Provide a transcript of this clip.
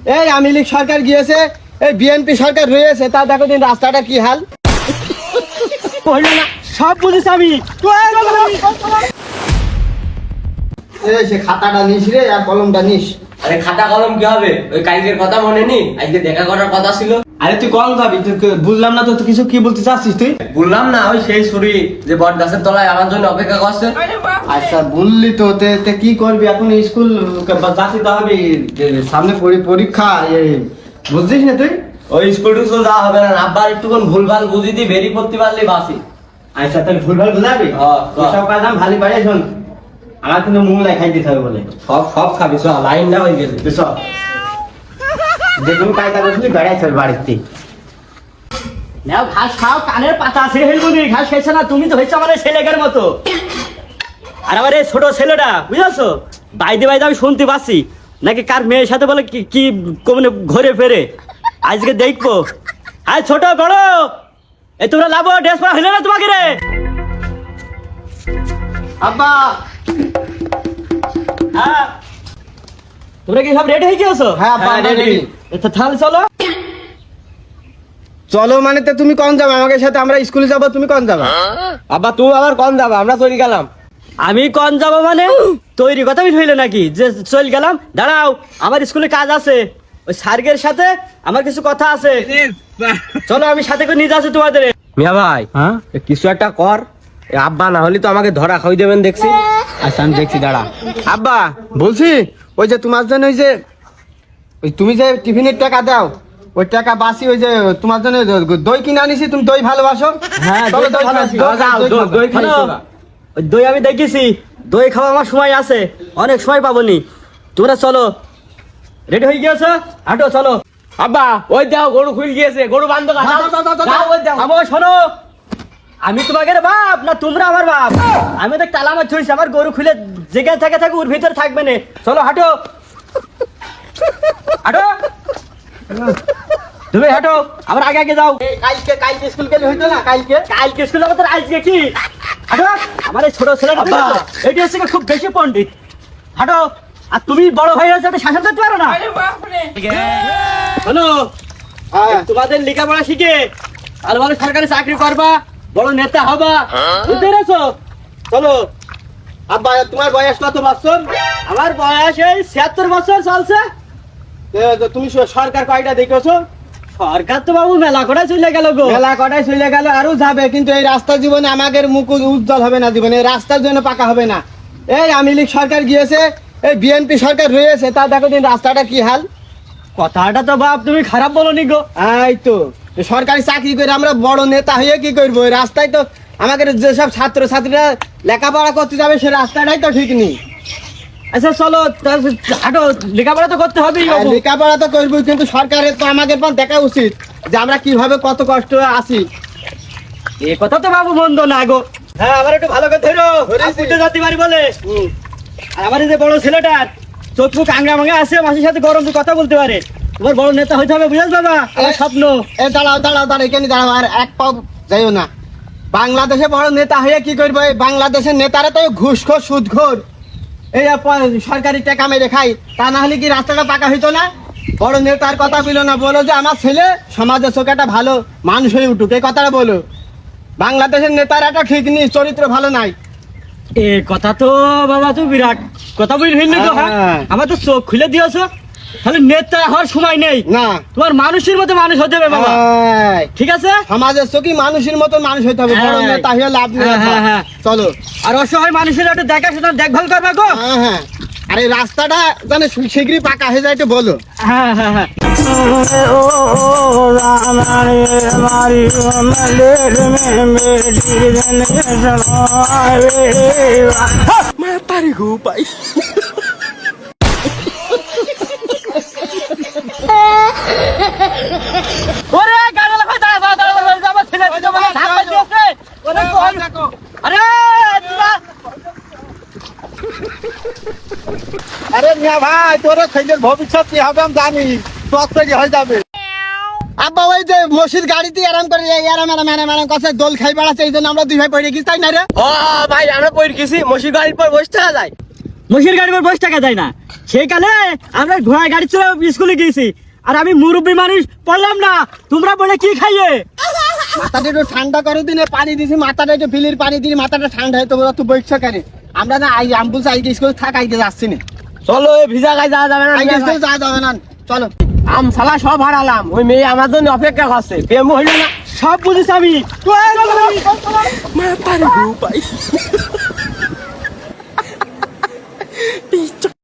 এই আওয়ামী লীগ সরকার গিয়েছে, এই বিএনপি সরকার রয়েছে, তা দেখো দিন রাস্তাটা কি হাল। কইলো না সব বুঝিস আমি। এই সে খাতাটা নিস রে, আর কলমটা নিস। আরে খাতা কলম কি হবে? ওই কালকের কথা মনে নেই? আজকে দেখা করার কথা ছিল। আরে তুই কল যাবি, তুই বুঝলাম না তো তুই কিছু কি বলতে চাচ্ছিস তুই? বললাম না ওই সেই ছুরি যে বট গাছের তলায় আমার জন্য অপেক্ষা করছে। আচ্ছা বললি তো, তে কি করবি এখন? স্কুল যাচ্ছি তো হবে, সামনে পরীক্ষা, বুঝছিস না তুই? ওই স্কুল টুস্কুল যাওয়া হবে না, আব্বার একটুক্ষণ ভুলভাল বুঝি দি ভেরি করতে পারলে বাসি। আচ্ছা তাহলে ভুলভাল বুঝাবি? সব কাজ আমি ভালো পারি। শোন, আমার কিন্তু মোংলাই খাই দিতে হবে বলে। সব সব খাবি, সব লাইন না হয়ে গেছে। তুই সব দেখুন কায়দা করছিলি, বেড়াইছে বাড়িতে। নাও ঘাস খাও, কানের পাতা আছে হেলবুনি, ঘাস খাইছে না তুমি তো হয়েছে আমার এই ছেলেটার মতো। আর আমার এই ছোট ছেলেটা বুঝেছো, বাইদে বাইদে আমি শুনতে পাচ্ছি নাকি কার মেয়ের সাথে বলে কি কি মানে ঘুরে ফেরে। আজকে দেখবো। আজ ছোট বড় এই তোমরা লাভো ড্রেস পরা হইলো না তোমাকে রে? আব্বা হ্যাঁ তোমরা কি সব রেডি হয়ে গিয়েছো? হ্যাঁ, আব্বা, আমরা ready। তাহলে চলো। চলো মানে তো তুমি কোন যাবে? আমাকে সাথে আমরা স্কুলে যাবো, তুমি কোন যাবা? আব্বা তুমি আবার কোন যাবা? আমরা চলে গেলাম। আমি কোন যাবো মানে তৈরি কথা হইলো নাকি যে চল গেলাম? দাঁড়াও, আমার স্কুলে কাজ আছে, ওই সার্গের সাথে আমার কিছু কথা আছে। চলো আমি সাথে করে নিয়ে যাচ্ছি তোমাদের। মিয়া ভাই হ্যাঁ কিছু একটা কর। এ আব্বা না হলে তো আমাকে ধরা খাই দেবেন দেখছি। আচ্ছা আমি দেখছি, দাঁড়া। আব্বা বলছি, ওই যে তোমার জন্য ওই তুমি যে টিফিনের টাকা দাও, ওই টাকা বাসি, ওই যে তোমার জন্য দই কিনে আনিছি, তুমি দই ভালোবাসো। হ্যাঁ, চলো দই তো দই ভালোবাসি। খাও, যাও, দই খাও। দই খাই শোনো, চলা। ওই দই আমি দেখেছি, দই খাওয়া আমার সময় আছে, অনেক সময় পাবনি। তোমরা চলো, রেডি হয়ে গিয়েছো? হাঁটো চলো। আব্বা ওই দাও গরু খুল গিয়েছে, গরু বান্ধ যাও, যাও, যাও, যাও। ওই দাও। আমো শোনো, আমি তোমাকে বাপ না তোমরা আমার বাপ? আমি তো তালা মাছ ছুঁইছি, আমার গরু খুলে যেখানে থাকে ওর ভিতরে থাকবে না। চলো হাঁটো হাঁটো, তুমি হাঁটো, আমার আগে আগে যাও। কালকে স্কুল গেলে হইতো না? কালকে স্কুলে আমাদের আজকে কি? হাঁটো, আমার এই ছোট ছেলেটা আব্বা। এটি হচ্ছে খুব বেশি পণ্ডিত। হাঁটো, আর তুমি বড় হয়ে গেছে, একটা শাসন করতে পারো না? শোনো, হ্যাঁ। তোমাদের লেখাপড়া শিখে ভালো ভালো সরকারি চাকরি করবা, বড় নেতা হবা, বুঝতে পেরেছো? চলো। আব্বা তোমার বয়স কত বছর? আমার বয়স এই ৭৬ বছর চলছে। তুমি সরকার কয়টা দেখেছো? সরকার তো বাবু মেলা করে চলে গেল গো। মেলা কটায় চলে গেল, আরো যাবে, কিন্তু এই রাস্তা জীবনে আমাদের মুখ উজ্জ্বল হবে না, জীবনে এই রাস্তার জন্য পাকা হবে না। এই আওয়ামী লীগ সরকার গিয়েছে, এই বিএনপি সরকার রয়েছে, তা দেখো দিন রাস্তাটা কি হাল। কথাটা তো বাপ তুমি খারাপ বলো নি গো। এই তো সরকারি চাকরি করে আমরা বড় নেতা হয়ে কি করবো? এই রাস্তায় তো আমাদের যেসব ছাত্র ছাত্রীরা লেখাপড়া করতে যাবে, সে রাস্তাটাই তো ঠিক নেই। আচ্ছা চলো, হাঁটো, লেখাপড়া তো করতে হবেই আর বাবু। লেখাপড়া তো করবো, কিন্তু সরকারের তো আমাদের পর দেখা উচিত যে আমরা কিভাবে কত কষ্ট আছি। এ কথা তো বাবু মন্দ না গো। হ্যাঁ, আমার একটু ভালো করে ধরো, বুঝতে যেতে পারি বলে। আর আমার এই যে বড় ছেলেটা চোখু কাংড়া ভাঙা আছে, মাসির সাথে গরম কথা বলতে পারে, তোমার বড় নেতা হইতে হবে, বুঝেছ বাবা? আমার স্বপ্ন। এ দাঁড়াও দাঁড়াও দাঁড়াও, এখানে দাঁড়াও, আর এক পাও যাইও না। বাংলাদেশে বড় নেতা হয়ে কি করবো? এই বাংলাদেশের নেতারা তো ঘুষখোর সুদখোর, এই সরকারি টাকা মেরে খাই, তা না হলে কি রাস্তাটা পাকা হইতো না? বড় নেতার কথা বলো না, বলো যে আমার ছেলে সমাজের চোখে একটা ভালো মানুষ হয়ে উঠুক, এই কথাটা বলো। বাংলাদেশের নেতারাটা ঠিক নেই, চরিত্র ভালো নাই। এ কথা তো বাবা তুই বিরাট কথা বলি হইলি তো। হ্যাঁ, হ্যাঁ। আমার তো চোখ খুলে দিয়েছো, তাহলে নেতা হওয়ার সময় নেই, না, তোমার মানুষের মতো মানুষ হতে হবে বাবা, এই, ঠিক আছে? সমাজের চোখে মানুষের মতো মানুষ হইতে হবে, বড় হ্যাঁ। নেতা হয়ে লাভ নেই। হ্যাঁ, হ্যাঁ, হ্যাঁ। চলো। আর অসহায় মানুষের একটু দেখাশোনা দেখভাল করবে গো। হ্যাঁ হ্যাঁ, আর এই রাস্তাটা যেন শীঘ্রই পাকা হয়ে যায়, একটু বলো। হ্যাঁ হ্যাঁ হ্যাঁ। ওরে গাড়ি লাগা, দাঁড়া দাঁড়া দাঁড়া দাঁড়া, আমার ছেলে তো মানে ধাক্কা দিয়েছে। ওরে কোন, আরে তোরা, আরে মিয়া ভাই, তোর ছেলের ভবিষ্যৎ কি হবে আমি জানি, তোর তৈরি হয়ে যাবে। আব্বা ওই যে মসজিদ গাড়িতে আরাম করে আরাম কাছে দোল খাই বেড়াচ্ছে, এই জন্য আমরা দুই ভাই পড়ে গেছি, তাই না রে? ও ভাই আমরা পড়ে গেছি, মসির গাড়ির পর বসতে যায়। মহিষের গাড়ি করে 10 টাকা দেয় না। সেইকালে আমরা ঘোড়া গাড়ি চলে স্কুলে গিয়েছি, আর আমি মুরব্বী মানুষ পড়লাম না, তোমরা বলে কি খাইয়ে? মাথাটা একটু ঠান্ডা করে দিনে পানি দিছি, মাথাটা একটু ফিলির পানি দিয়ে মাথাটা ঠান্ডা হয়, তোমরা তো বইছ কেন? আমরা না আম্বুল আইকে স্কুল থাক আইকে যাচ্ছি না, চলো এই ভিজা গায়ে যাওয়া যাবে না। আইকে স্কুল যাওয়া যাবে না, চলো। আম শালা সব হারালাম, ওই মেয়ে আমার জন্য অপেক্ষা করছে, প্রেম হইল না। সব বুঝিস আমি। মা পারে গো ভাই।